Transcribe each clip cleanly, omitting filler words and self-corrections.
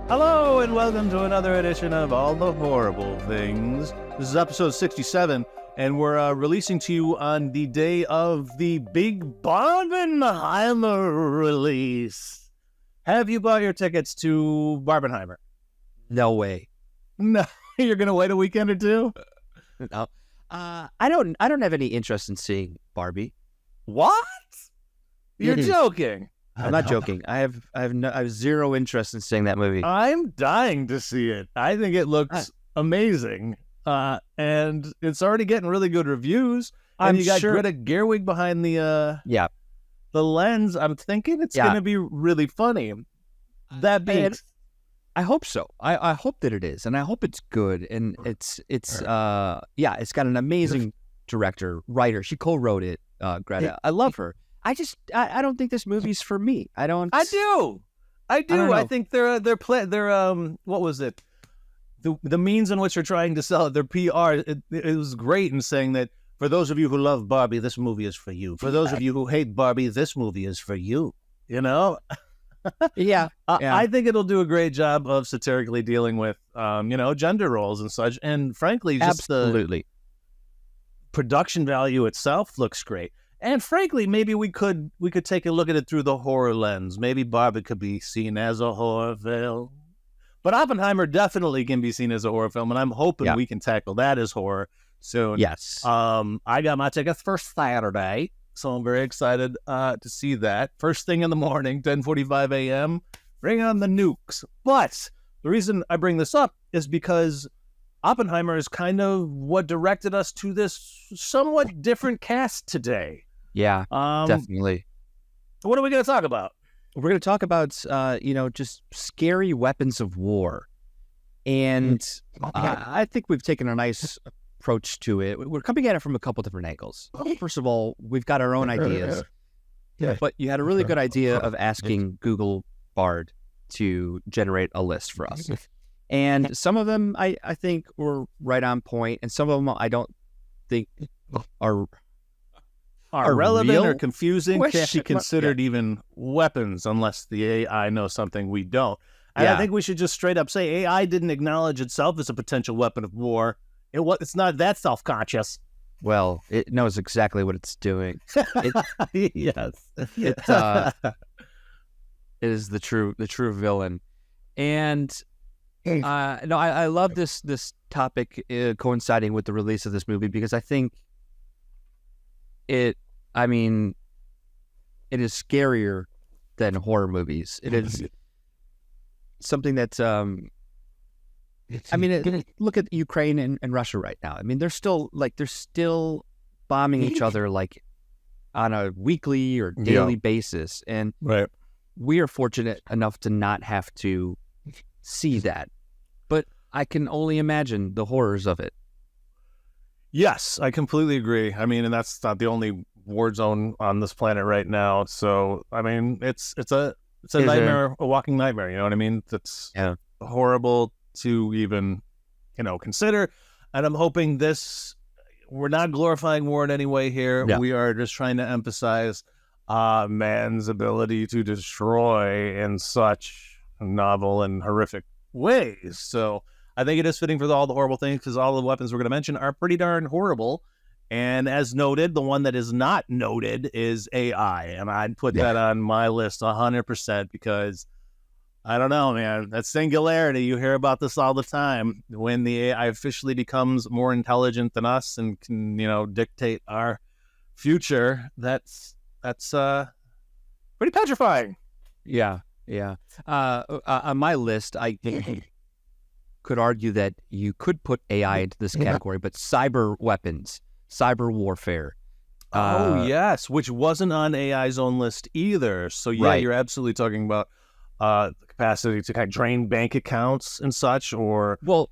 Hello and welcome to another edition of All the Horrible Things. This is episode 67, and we're releasing to you on the day of the big Oppenheimer release. Have you bought your tickets to Barbenheimer? No way. No, you're gonna wait a weekend or two? No. I don't have any interest in seeing Barbie. What? You're joking. I'm not joking. I have zero interest in seeing that movie. I'm dying to see it. I think it looks amazing. And it's already getting really good reviews. And you got Greta Gerwig behind the lens. I'm thinking it's going to be really funny. That being, I hope so. I hope that it is, and I hope it's good. And it's got an amazing director, writer. She co-wrote it, Greta. I love her. I don't think this movie's for me. I do. I think they're what was it? The means in which they're trying to sell it, their PR, it was great in saying that for those of you who love Barbie, this movie is for you. For those of you who hate Barbie, this movie is for you. You know? Yeah. I think it'll do a great job of satirically dealing with, gender roles and such. And frankly, just the production value itself looks great. And frankly, maybe we could take a look at it through the horror lens. Maybe Barbie could be seen as a horror film. But Oppenheimer definitely can be seen as a horror film, and I'm hoping we can tackle that as horror soon. Yes. I got my tickets for Saturday, so I'm very excited to see that. First thing in the morning, 10:45 a.m., bring on the nukes. But the reason I bring this up is because Oppenheimer is kind of what directed us to this somewhat different cast today. Yeah, definitely. What are we going to talk about? We're going to talk about, just scary weapons of war. And I think we've taken a nice approach to it. We're coming at it from a couple different angles. First of all, we've got our own ideas. But you had a really good idea of asking Google Bard to generate a list for us. And some of them I think were right on point, and some of them I don't think are relevant or confusing, can't be considered even weapons unless the AI knows something we don't. And I think we should just straight up say AI didn't acknowledge itself as a potential weapon of war. It's not that self-conscious. Well, it knows exactly what it's doing. Yes. It is the true villain. And I love this topic coinciding with the release of this movie, because I think it is scarier than horror movies. It is something that's, look at Ukraine and Russia right now. I mean, they're still bombing each other like on a weekly or daily basis. And we are fortunate enough to not have to see that. But I can only imagine the horrors of it. Yes, I completely agree. I mean, and that's not the only war zone on this planet right now. So, I mean, it's a nightmare, a walking nightmare. You know what I mean? That's horrible to even, consider. And I'm hoping we're not glorifying war in any way here. Yeah. We are just trying to emphasize man's ability to destroy in such novel and horrific ways. So I think it is fitting for all the horrible things, because all the weapons we're going to mention are pretty darn horrible. And as noted, the one that is not noted is AI. And I'd put that on my list 100%, because I don't know, man, that singularity, you hear about this all the time. When the AI officially becomes more intelligent than us and can, dictate our future, that's pretty petrifying. Yeah. On my list, I could argue that you could put AI into this category, but cyber weapons, cyber warfare. Yes, which wasn't on AI's own list either. So you're absolutely talking about the capacity to kind of drain bank accounts and such, or... Well,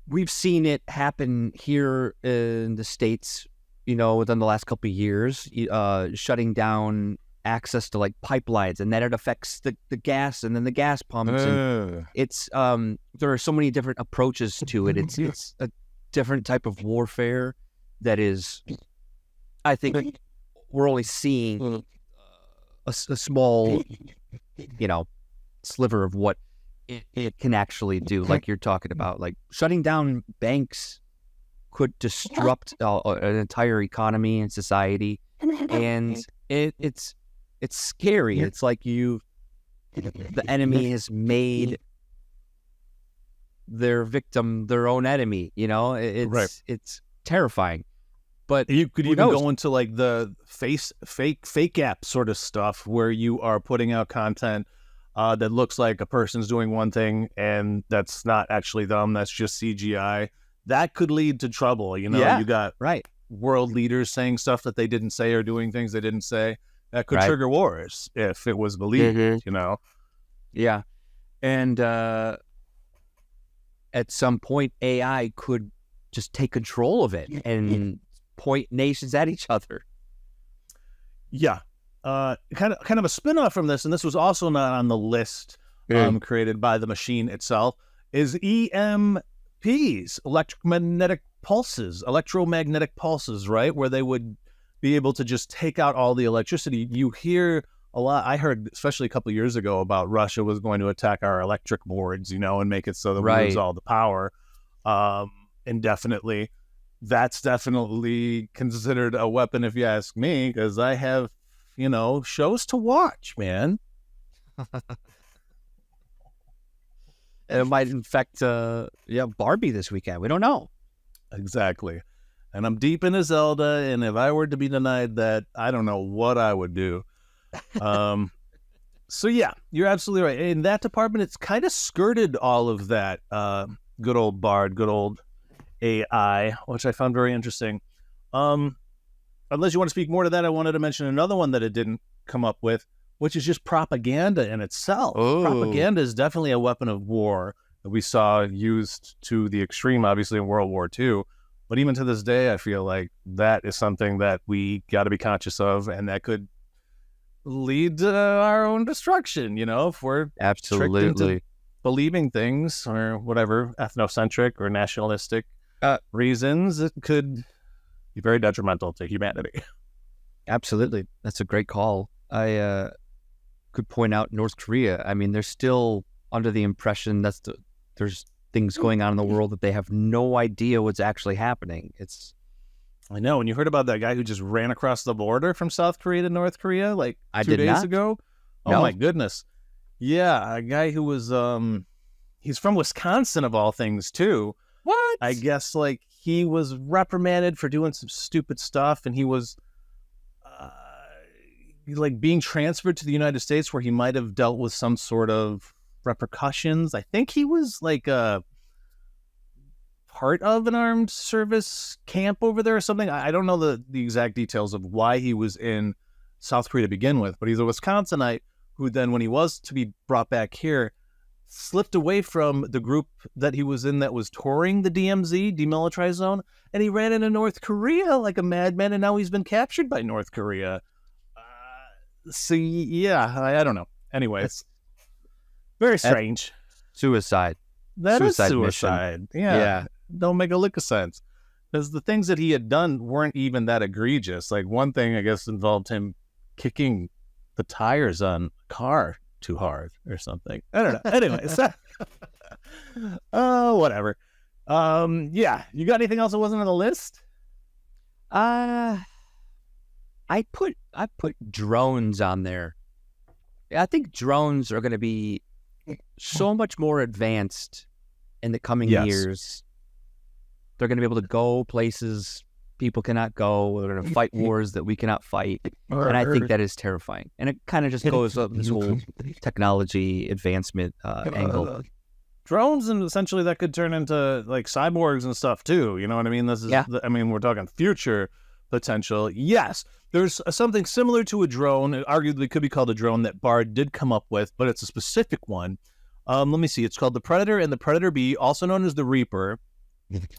we've seen it happen here in the States, within the last couple of years, shutting down access to like pipelines, and then it affects the gas and then the gas pumps. And it's there are so many different approaches to it. It's a different type of warfare that is, I think we're only seeing a small, sliver of what it can actually do, like you're talking about, like shutting down banks could disrupt an entire economy and society, and it's scary. It's like the enemy has made their victim their own enemy. It's terrifying. But you could even go into like the fake app sort of stuff where you are putting out content that looks like a person's doing one thing and that's not actually them. That's just CGI. That could lead to trouble. You got world leaders saying stuff that they didn't say or doing things they didn't say. That could trigger wars if it was believed, Yeah. And at some point, AI could just take control of it and point nations at each other. Yeah. Kind of a spin-off from this, and this was also not on the list created by the machine itself, is EMPs, electromagnetic pulses, right? Where they would be able to just take out all the electricity. You hear a lot. I heard, especially a couple of years ago, about Russia was going to attack our electric boards, and make it so that we lose all the power indefinitely. That's definitely considered a weapon, if you ask me, because I have, shows to watch, man. It might infect, Barbie this weekend. We don't know. Exactly. And I'm deep into Zelda, and if I were to be denied that, I don't know what I would do. So yeah, you're absolutely right. In that department, it's kind of skirted all of that. Good old Bard, good old AI, which I found very interesting. Unless you want to speak more to that, I wanted to mention another one that it didn't come up with, which is just propaganda in itself. Oh. Propaganda is definitely a weapon of war that we saw used to the extreme, obviously, in World War II. But even to this day, I feel like that is something that we got to be conscious of, and that could lead to our own destruction, if we're tricked into believing things or whatever, ethnocentric or nationalistic reasons. It could be very detrimental to humanity. Absolutely. That's a great call. I could point out North Korea. I mean, they're still under the impression there's things going on in the world that they have no idea what's actually happening. I know. And you heard about that guy who just ran across the border from South Korea to North Korea like 2 days ago? Oh, no. My goodness. Yeah, a guy who was, he's from Wisconsin of all things too. What? I guess like he was reprimanded for doing some stupid stuff, and he was like being transferred to the United States where he might have dealt with some sort of repercussions. I think he was like a part of an armed service camp over there or something. I don't know the exact details of why he was in South Korea to begin with, but he's a Wisconsinite who then, when he was to be brought back here, slipped away from the group that he was in that was touring the DMZ, demilitarized zone, and he ran into North Korea like a madman, and now he's been captured by North Korea. I don't know. Anyway, it's very strange. Suicide. That is suicide. Yeah. Don't make a lick of sense. Because the things that he had done weren't even that egregious. Like one thing, I guess, involved him kicking the tires on a car too hard or something. I don't know. Anyways. Whatever. You got anything else that wasn't on the list? I put drones on there. I think drones are going to be so much more advanced in the coming years. They're going to be able to go places people cannot go. They're going to fight wars that we cannot fight. And I think that is terrifying. And it kind of just goes up this whole technology advancement angle. Drones, and essentially that could turn into like cyborgs and stuff too. You know what I mean? This is, we're talking future potential. Yes, there's something similar to a drone. It arguably could be called a drone that Bard did come up with, but it's a specific one. Let me see. It's called the Predator and the Predator B, also known as the Reaper.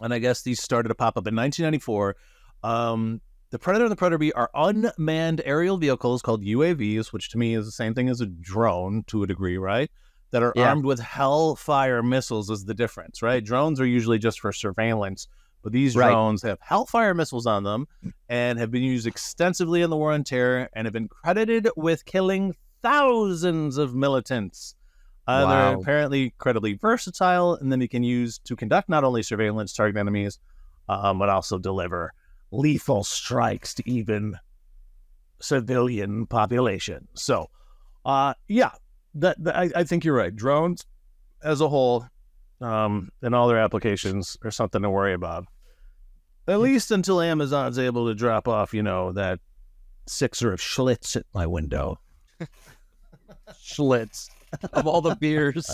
And I guess these started to pop up in 1994. The Predator and the Predator B are unmanned aerial vehicles called UAVs, which to me is the same thing as a drone to a degree, right? That are armed with Hellfire missiles is the difference, right? Drones are usually just for surveillance, but these drones have Hellfire missiles on them and have been used extensively in the War on Terror and have been credited with killing thousands of militants They're apparently incredibly versatile, and then you can use to conduct not only surveillance, target enemies, but also deliver lethal strikes to even civilian population. So, I think you're right. Drones as a whole, and all their applications are something to worry about. At least until Amazon's able to drop off, that sixer of Schlitz at my window. Schlitz of all the beers.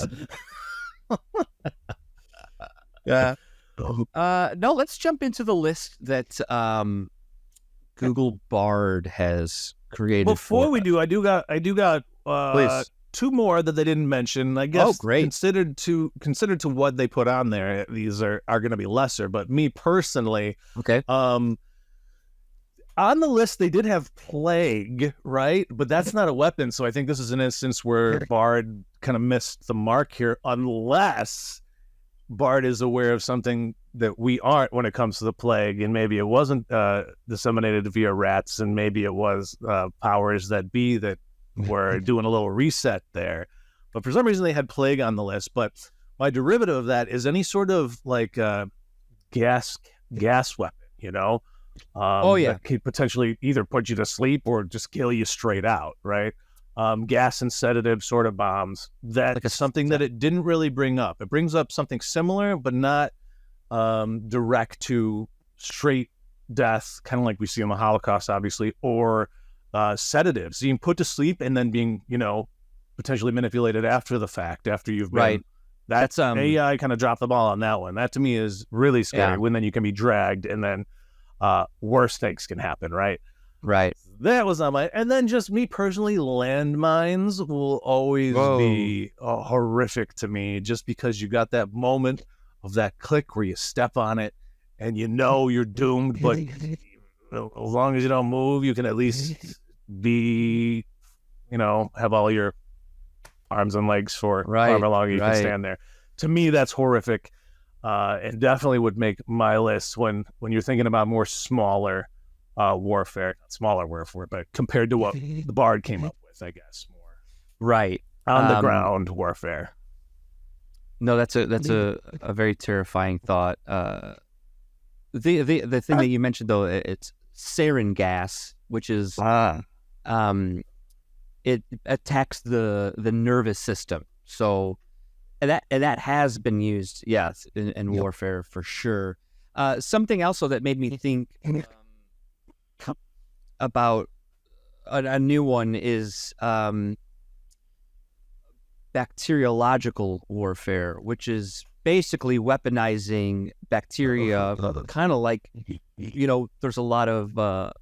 Yeah. No, let's jump into the list that Google Bard has created. Before we do, I do got Please. two more that they didn't mention. I guess great. considered to what they put on there, these are going to be lesser. But me personally, okay. On the list, they did have plague, right? But that's not a weapon, so I think this is an instance where Bard kind of missed the mark here, unless Bard is aware of something that we aren't when it comes to the plague, and maybe it wasn't disseminated via rats, and maybe it was powers that be that were doing a little reset there. But for some reason, they had plague on the list. But my derivative of that is any sort of like gas weapon, that could potentially either put you to sleep or just kill you straight out, right? Gas and sedative sort of bombs. That's something that it didn't really bring up. It brings up something similar, but not direct to straight death, kind of like we see in the Holocaust, obviously, or sedatives, being put to sleep and then being, potentially manipulated after the fact, after you've been. Right. That's AI kind of dropped the ball on that one. That to me is really scary when then you can be dragged and then worse things can happen, right? Right. That was not my... And then just me personally, landmines will always be horrific to me, just because you got that moment of that click where you step on it and you're doomed, but as long as you don't move, you can at least be, have all your arms and legs for however long you can stand there. To me, that's horrific. And definitely would make my list when you're thinking about more smaller warfare, not smaller warfare, but compared to what the Bard came up with, I guess more on the ground warfare. No, that's a very terrifying thought. The thing that you mentioned though, it's sarin gas, which is it attacks the nervous system. So. And that has been used, yes, in warfare for sure. Something else that made me think about a new one is bacteriological warfare, which is basically weaponizing bacteria, kind of like, there's a lot of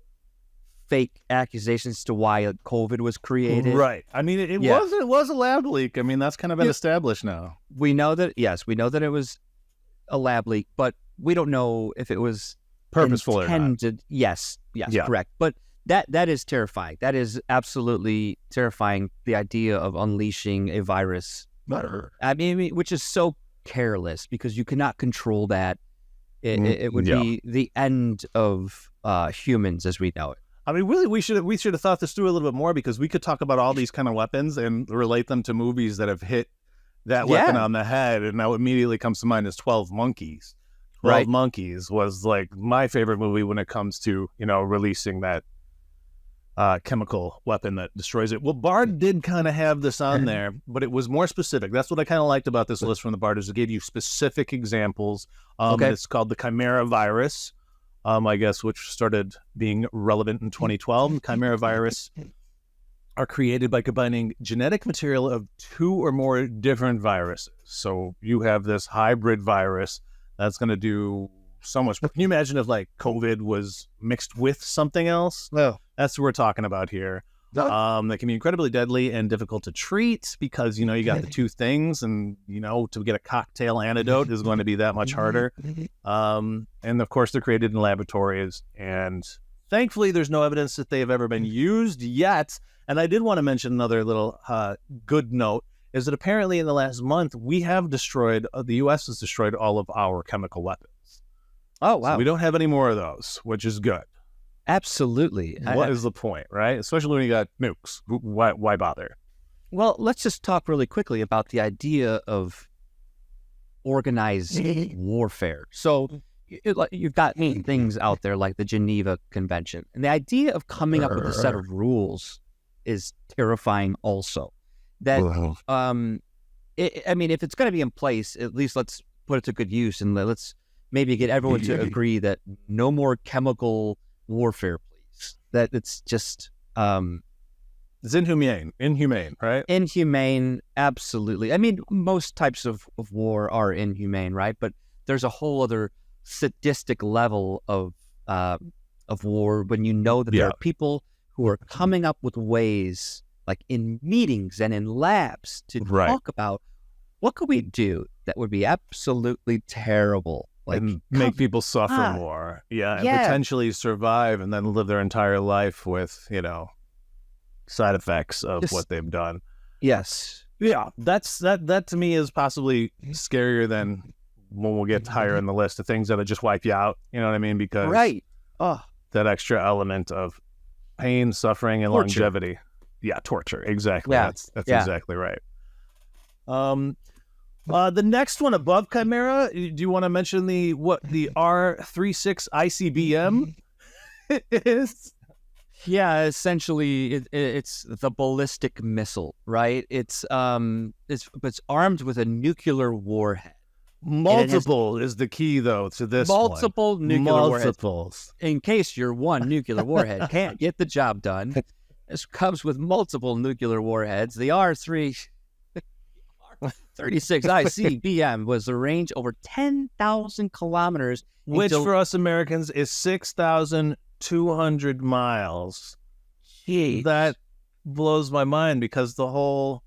fake accusations to why COVID was created. Right. I mean, it was a lab leak. I mean, that's kind of been established now. We know that it was a lab leak, but we don't know if it was purposeful intended. Or not. Yes, correct. But that is terrifying. That is absolutely terrifying, the idea of unleashing a virus. I mean, which is so careless because you cannot control that. It would be the end of humans as we know it. I mean, really, we should have thought this through a little bit more, because we could talk about all these kind of weapons and relate them to movies that have hit that weapon on the head, and now immediately comes to mind is 12 Monkeys. 12 Monkeys was like my favorite movie when it comes to, releasing that chemical weapon that destroys it. Well, Bard did kind of have this on there, but it was more specific. That's what I kind of liked about this list from the Bard, is it gave you specific examples. It's called the Chimera virus. I guess, which started being relevant in 2012. Chimera virus are created by combining genetic material of 2 or more different viruses. So you have this hybrid virus that's going to do so much. Can you imagine if like COVID was mixed with something else? No. That's what we're talking about here. That can be incredibly deadly and difficult to treat because, you got the two things, and, to get a cocktail antidote is going to be that much harder. And of course, they're created in laboratories, and thankfully there's no evidence that they have ever been used yet. And I did want to mention another little good note, is that apparently in the last month, we have destroyed, the U.S. has destroyed all of our chemical weapons. Oh, wow. So we don't have any more of those, which is good. Absolutely. What is the point, right? Especially when you got nukes. Why bother? Well, let's just talk really quickly about the idea of organized warfare. So you've got things out there like the Geneva Convention, and the idea of coming up with a set of rules is terrifying also. That, I mean, if it's going to be in place, at least let's put it to good use, and let's maybe get everyone to agree that no more chemical warfare, please. That it's just... it's inhumane, right? Inhumane, absolutely. I mean, most types of war are inhumane, right? But there's a whole other sadistic level of war when you know that there are people who are coming up with ways, like in meetings and in labs, to talk about what could we do that would be absolutely terrible, like and make people suffer more, and potentially survive, and then live their entire life with side effects of what they've done. Yes. Yeah, that to me is possibly scarier than when we'll get higher in the list of things that would just wipe you out. You know what I mean? Because that extra element of pain, suffering, and torture. Longevity. Yeah, torture. Exactly. Yeah. That's exactly right. The next one above Chimera, do you want to mention the R36 ICBM is? Yeah, essentially, it's the ballistic missile, right? It's armed with a nuclear warhead. Multiple is the key, though, to this multiple one. Nuclear warheads. In case your one nuclear warhead can't get the job done, this comes with multiple nuclear warheads. The R36 ICBM was a range over 10,000 kilometers, which for us Americans is 6,200 miles. Jeez. That blows my mind, because the whole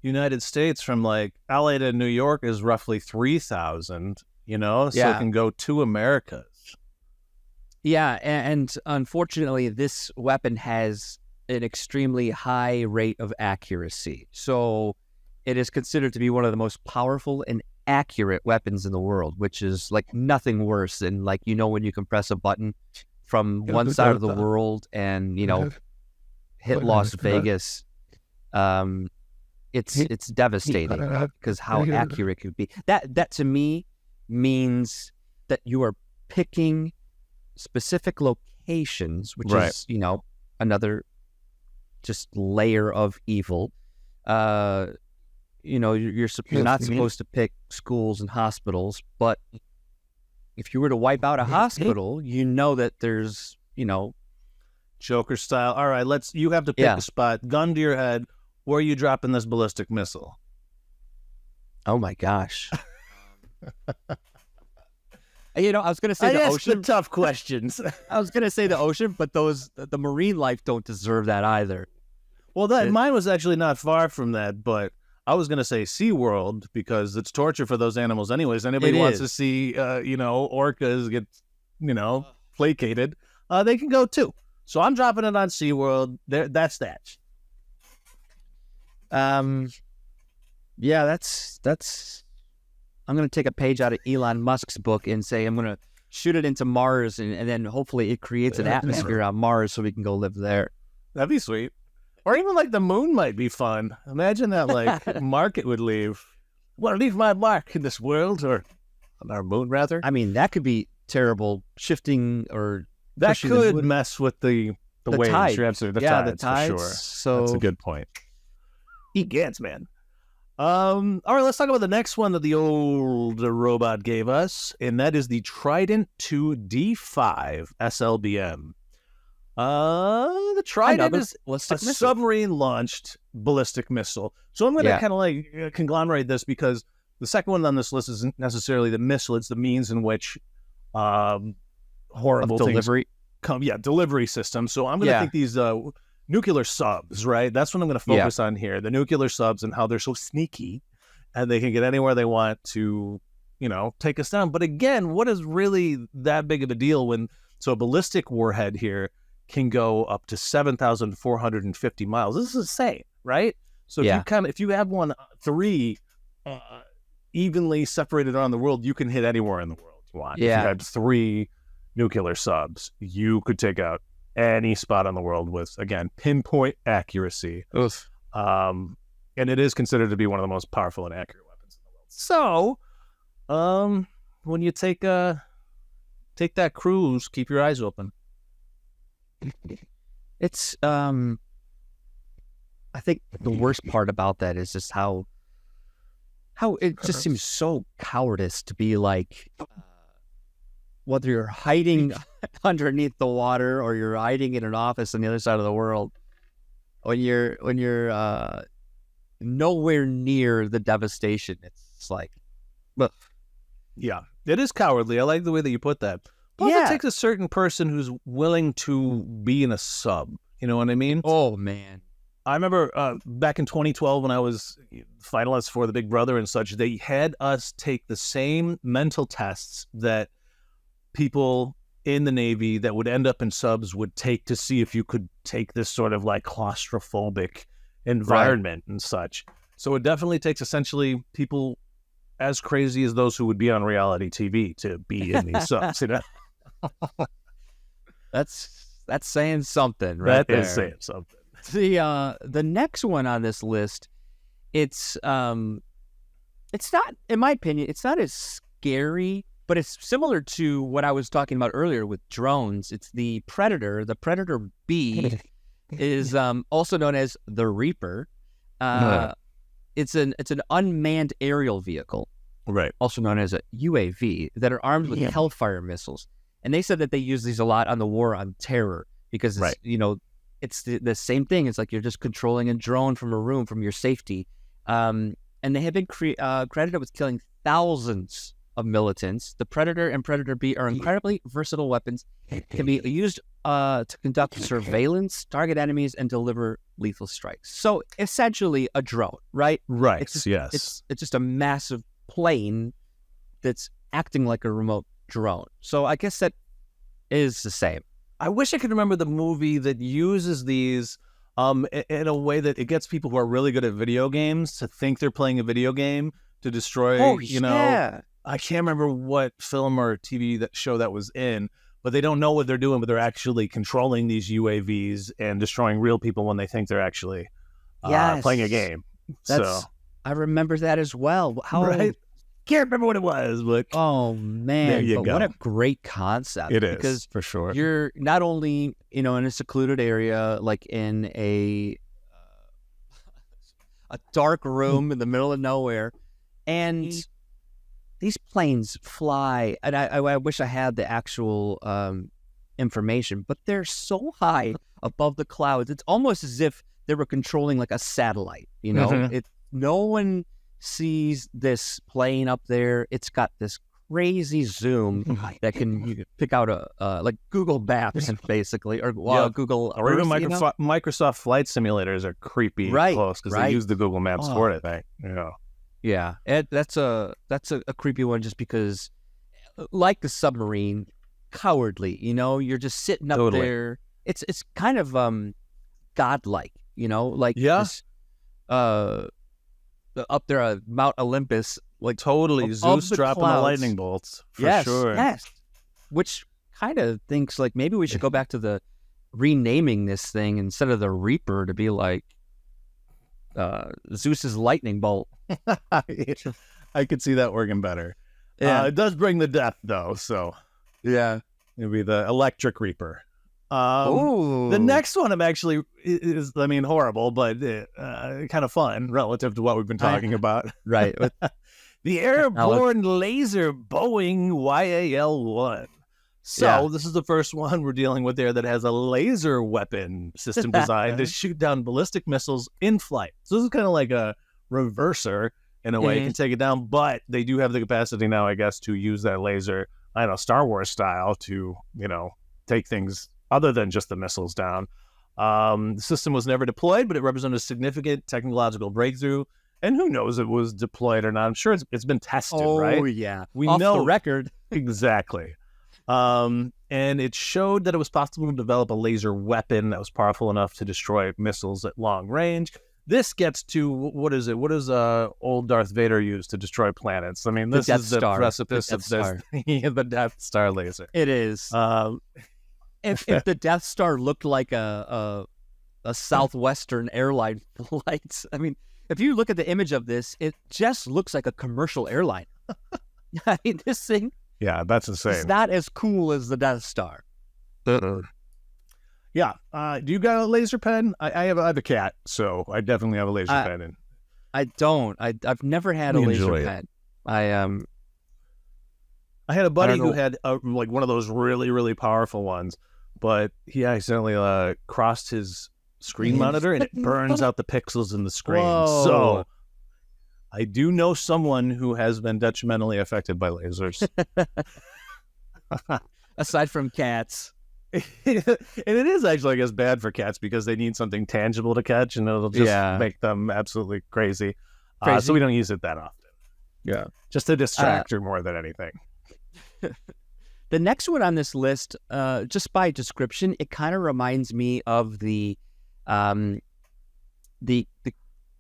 United States from like LA to New York is roughly 3,000, so it can go to Americas. Yeah, and unfortunately, this weapon has an extremely high rate of accuracy. So it is considered to be one of the most powerful and accurate weapons in the world, which is like nothing worse than when you can press a button from one side of the world and hit Las Vegas. It's devastating because how accurate it could be. That to me means that you are picking specific locations, which is another just layer of evil. You're not supposed to pick schools and hospitals, but if you were to wipe out a hospital, that there's Joker style. All right, you have to pick a spot, gun to your head. Where are you dropping this ballistic missile? Oh my gosh. I was going to say the ocean. The tough questions. I was going to say the ocean, but the marine life don't deserve that either. Well, mine was actually not far from that, but I was going to say SeaWorld, because it's torture for those animals anyways. Anybody wants to see, orcas get, placated, they can go too. So I'm dropping it on SeaWorld. That's that. That's I'm going to take a page out of Elon Musk's book and say I'm going to shoot it into Mars, and then hopefully it creates an atmosphere on Mars so we can go live there. That'd be sweet. Or even like the moon might be fun. Imagine that mark it would leave. Want to leave my mark in this world, or on our moon rather? I mean, that could be terrible, shifting or that could mess with the waves. Tide. You're absolutely the tides, for sure. So that's a good point. Egans, man. All right, let's talk about the next one that the old robot gave us, and that is the Trident 2 D5 SLBM. The Trident is a submarine-launched ballistic missile. So I'm going to kind of conglomerate this, because the second one on this list isn't necessarily the missile; it's the means in which horrible delivery come. Yeah, delivery system. So I'm going to think these nuclear subs, right? That's what I'm going to focus on here. The nuclear subs and how they're so sneaky, and they can get anywhere they want to, take us down. But again, what is really that big of a deal so a ballistic warhead here can go up to 7,450 miles. This is insane, right? So if you have three evenly separated around the world, you can hit anywhere in the world you want. Yeah. If you had 3 nuclear subs, you could take out any spot on the world with, again, pinpoint accuracy. Oof. And it is considered to be one of the most powerful and accurate weapons in the world. So, when you take that cruise, keep your eyes open. It's I think the worst part about that is just how it just seems so cowardice to be like, whether you're hiding underneath the water or you're hiding in an office on the other side of the world, when you're nowhere near the devastation, it's like, ugh. Yeah, it is cowardly. I like the way that you put that. Plus, it takes a certain person who's willing to be in a sub. You know what I mean? Oh, man. I remember back in 2012 when I was finalist for the Big Brother and such, they had us take the same mental tests that people in the Navy that would end up in subs would take to see if you could take this sort of like claustrophobic environment and such. So it definitely takes essentially people as crazy as those who would be on reality TV to be in these subs. You know? That's saying something, right? That is saying something. The next one on this list, it's not, in my opinion, it's not as scary, but it's similar to what I was talking about earlier with drones. It's the Predator. The Predator B is also known as the Reaper. It's an unmanned aerial vehicle, right? Also known as a UAV, that are armed with Hellfire missiles. And they said that they use these a lot on the War on Terror because it's, it's the same thing. It's like you're just controlling a drone from a room from your safety. And they have been credited with killing thousands of militants. The Predator and Predator B are incredibly versatile weapons. Can be used to conduct surveillance, target enemies, and deliver lethal strikes. So essentially a drone, right? Right. It's just, yes. It's just a massive plane that's acting like a remote drone. So I guess that is the same. I wish I could remember the movie that uses these in a way that it gets people who are really good at video games to think they're playing a video game to destroy, I can't remember what film or TV show that was in, but they don't know what they're doing, but they're actually controlling these UAVs and destroying real people when they think they're actually playing a game. I remember that as well. Right? Can't remember what it was, but oh man, there you go. What a great concept! It is, because for sure. You're not only in a secluded area, like in a dark room in the middle of nowhere, and these planes fly. And I wish I had the actual information, but they're so high above the clouds. It's almost as if they were controlling like a satellite. No one sees this plane up there. It's got this crazy zoom that you can pick out like Google Maps basically, or Google or even Earth, Microsoft flight simulators are creepy close because they use the Google Maps for it. I think. Yeah, that's a creepy one just because, like the submarine, cowardly. You're just sitting up there. It's kind of godlike. This, up there at Mount Olympus, like totally Zeus dropping the lightning bolts for sure. Yes, which kind of thinks like maybe we should go back to the renaming this thing instead of the Reaper to be like Zeus's lightning bolt. I could see that working better. Yeah, it does bring the death though, so it'd be the Electric Reaper. The next one is horrible, but kind of fun relative to what we've been talking about. Right. The airborne laser Boeing YAL-1. So this is the first one we're dealing with there that has a laser weapon system designed to shoot down ballistic missiles in flight. So this is kind of like a reverser in a way. You can take it down, but they do have the capacity now, I guess, to use that laser, Star Wars style to, take things other than just the missiles down. The system was never deployed, but it represented a significant technological breakthrough. And who knows if it was deployed or not? I'm sure it's been tested, right? Oh, yeah. We Off know the record. Exactly. And it showed that it was possible to develop a laser weapon that was powerful enough to destroy missiles at long range. This gets to, what is it? What does old Darth Vader use to destroy planets? I mean, this is the precipice of this. The Death Star laser. It is. If the Death Star looked like a Southwestern airline flight, I mean, if you look at the image of this, it just looks like a commercial airline. I mean, this thing. Yeah, that's insane. It's not as cool as the Death Star. Yeah. Do you got a laser pen? I have a cat, so I definitely have a laser pen. And I don't. I've never had a laser pen. I had a buddy who had like one of those really, really powerful ones, but he accidentally crossed his screen monitor and it burns out the pixels in the screen. Whoa. So I do know someone who has been detrimentally affected by lasers. Aside from cats. And it is actually, I guess, bad for cats because they need something tangible to catch, and it'll just make them absolutely crazy. So we don't use it that often. Yeah. Just to distract her more than anything. The next one on this list, just by description, it kind of reminds me of the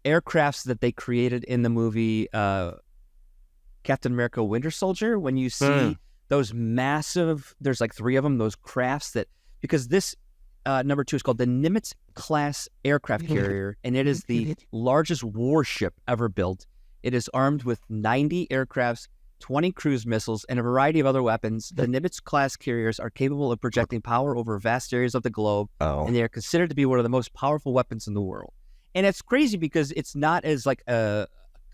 aircrafts that they created in the movie Captain America Winter Soldier. When you see those massive, there's like 3 of them, those crafts that, because this number 2 is called the Nimitz class aircraft carrier, and it is the largest warship ever built. It is armed with 90 aircrafts, 20 cruise missiles, and a variety of other weapons. The Nimitz class carriers are capable of projecting power over vast areas of the globe, and they are considered to be one of the most powerful weapons in the world. And it's crazy because it's not as like a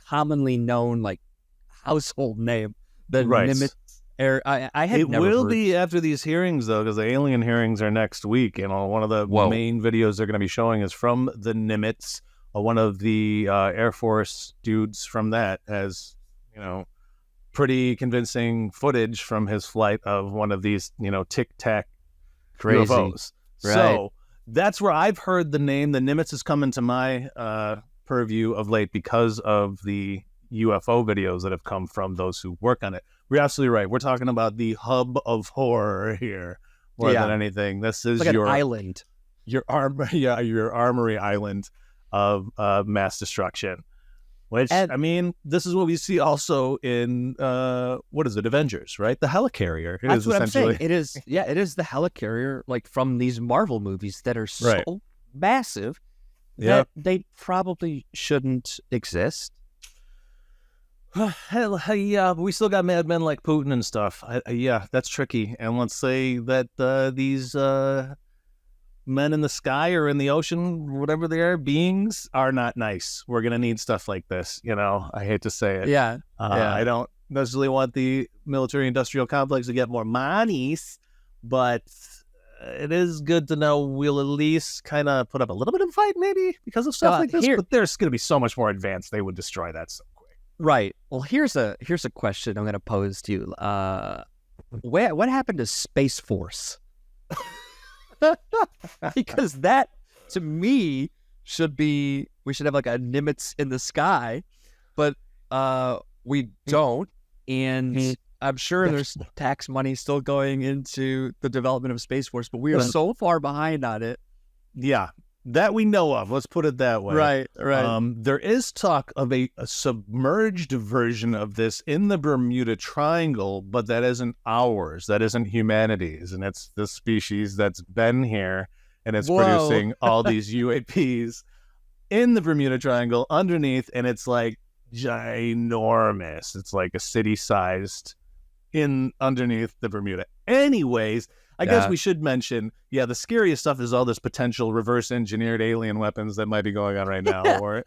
commonly known like household name. The Nimitz air. I had never will heard. be after these hearings though, because the alien hearings are next week, and one of the main videos they're going to be showing is from the Nimitz. One of the Air Force dudes from that has, pretty convincing footage from his flight of one of these, Tic Tac UFOs. Right. So that's where I've heard the name. The Nimitz has come into my purview of late because of the UFO videos that have come from those who work on it. We're absolutely right. We're talking about the hub of horror here more than anything. This is like your an island, your armory island of mass destruction. Which, I mean, this is what we see also in, what is it, Avengers, right? The helicarrier. That's what I'm saying. It is the helicarrier, like from these Marvel movies that are so massive that they probably shouldn't exist. Yeah, but we still got madmen like Putin and stuff. Yeah, that's tricky. And let's say that these men in the sky or in the ocean, whatever they are, beings are not nice. We're going to need stuff like this. I hate to say it. Yeah. I don't necessarily want the military-industrial complex to get more monies, but it is good to know we'll at least kind of put up a little bit of a fight maybe because of stuff like this. But there's going to be so much more advanced. They would destroy that so quick. Right. Well, here's a question I'm going to pose to you. What happened to Space Force? Because that, to me, we should have like a Nimitz in the sky, but we don't, and I'm sure there's tax money still going into the development of Space Force, but we are so far behind on it. Yeah, that we know of. Let's put it that way. Right. There is talk of a submerged version of this in the Bermuda Triangle, but that isn't ours. That isn't humanity's, and it's the species that's been here, and it's producing all these UAPs in the Bermuda Triangle underneath, and it's like ginormous. It's like a city-sized underneath the Bermuda. Anyways, I guess we should mention, the scariest stuff is all this potential reverse engineered alien weapons that might be going on right now. Or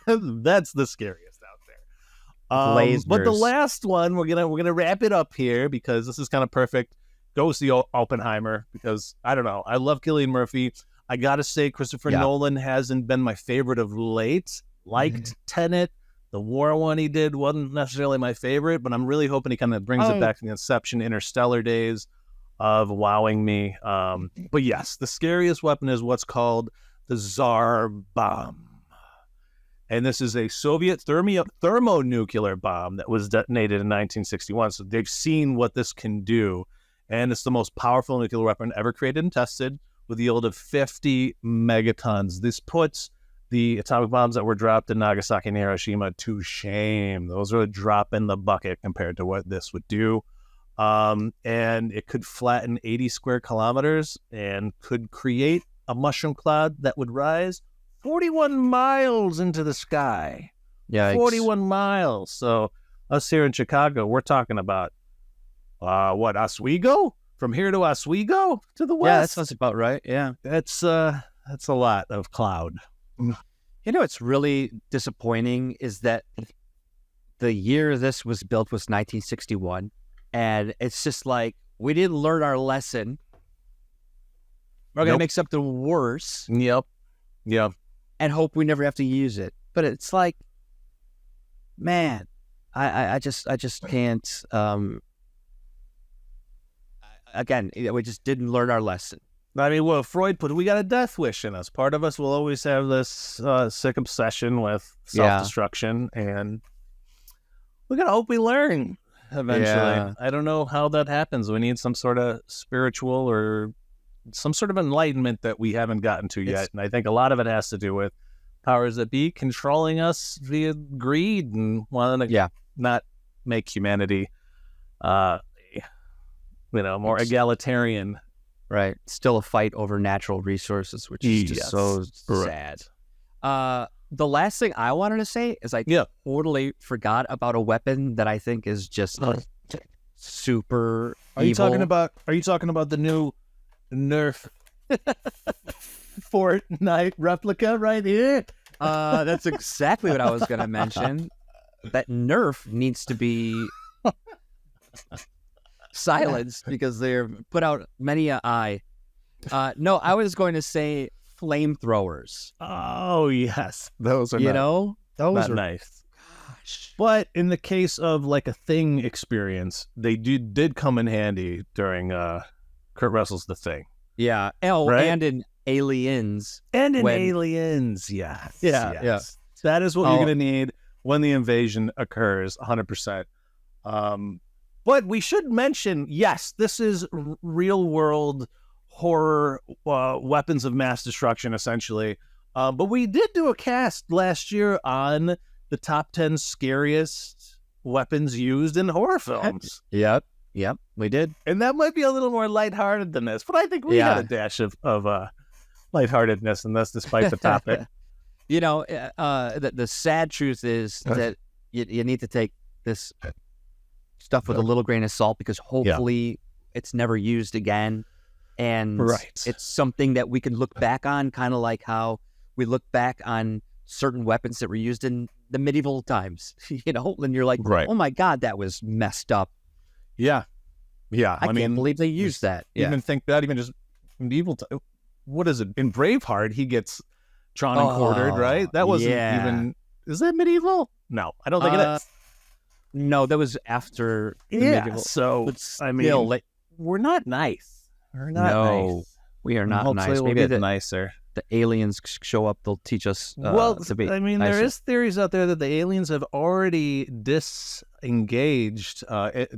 that's the scariest out there. But the last one, we're gonna wrap it up here because this is kind of perfect. Go see Oppenheimer because I don't know. I love Cillian Murphy. I gotta say, Christopher Nolan hasn't been my favorite of late. Liked Tenet. The war one he did wasn't necessarily my favorite, but I'm really hoping he kind of brings it back to the Inception, Interstellar days of wowing me. But yes, the scariest weapon is what's called the Tsar bomb. And this is a Soviet thermonuclear bomb that was detonated in 1961. So they've seen what this can do. And it's the most powerful nuclear weapon ever created and tested with a yield of 50 megatons. This puts the atomic bombs that were dropped in Nagasaki and Hiroshima to shame. Those are a drop in the bucket compared to what this would do. And it could flatten 80 square kilometers and could create a mushroom cloud that would rise 41 miles into the sky. Yeah, 41 miles. So us here in Chicago, we're talking about, Oswego? From here to Oswego to the west? Yeah, that sounds about right. Yeah. That's a lot of cloud. You know, what's really disappointing is that the year this was built was 1961. And it's just like, we didn't learn our lesson. We're going to make something worse. Yep. And hope we never have to use it. But it's like, man, I just can't. Again, we just didn't learn our lesson. I mean, well, Freud we got a death wish in us. Part of us will always have this sick obsession with self-destruction, and we gotta hope we learn eventually. Yeah. I don't know how that happens. We need some sort of spiritual or some sort of enlightenment that we haven't gotten to yet. And I think a lot of it has to do with powers that be controlling us via greed and wanting to not make humanity, more egalitarian. Right. Still a fight over natural resources, which is just so sad. The last thing I wanted to say is I totally forgot about a weapon that I think is just super evil. Are you talking about the new Nerf Fortnite replica right here? That's exactly what I was going to mention. That Nerf needs to be silenced because they've put out many a eye. No, I was going to say flamethrowers. Oh yes, those are those are nice. Gosh. But in the case of like a Thing experience, they did come in handy during Kurt Russell's The Thing. Yeah. Right? And in Aliens. Aliens, yes. Yeah. That is what you're going to need when the invasion occurs, 100%. But we should mention, yes, this is real world horror weapons of mass destruction, essentially. But we did do a cast last year on the top 10 scariest weapons used in horror films. Yep, we did. And that might be a little more lighthearted than this, but I think we had a dash of lightheartedness in this, despite the topic. The sad truth is that you need to take this stuff with a little grain of salt, because hopefully it's never used again. And it's something that we can look back on, kind of like how we look back on certain weapons that were used in the medieval times, and you're like, oh my God, that was messed up. Yeah. I can't believe they used that. Even think that, even just medieval time. What is it? In Braveheart, he gets drawn and quartered, right? That wasn't even, is that medieval? No, I don't think it is. No, that was after the medieval. So, we're not nice. We're not nice. We are not nice. Hopefully we'll get nicer. The aliens show up, they'll teach us to be nicer. There is theories out there that the aliens have already disengaged,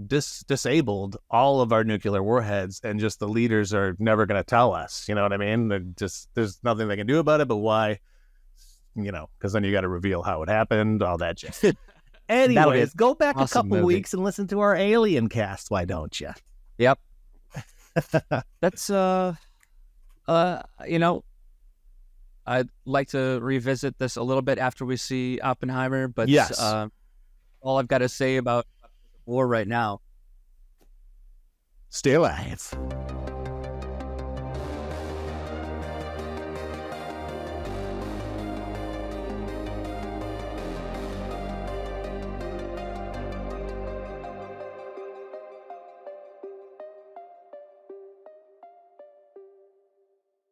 disabled all of our nuclear warheads, and just the leaders are never going to tell us. You know what I mean? There's nothing they can do about it, but why? Because then you got to reveal how it happened, all that shit. Anyways, go back a couple weeks and listen to our Alien cast. Why don't you? Yep. That's I'd like to revisit this a little bit after we see Oppenheimer, but all I've got to say about war right now, stay alive.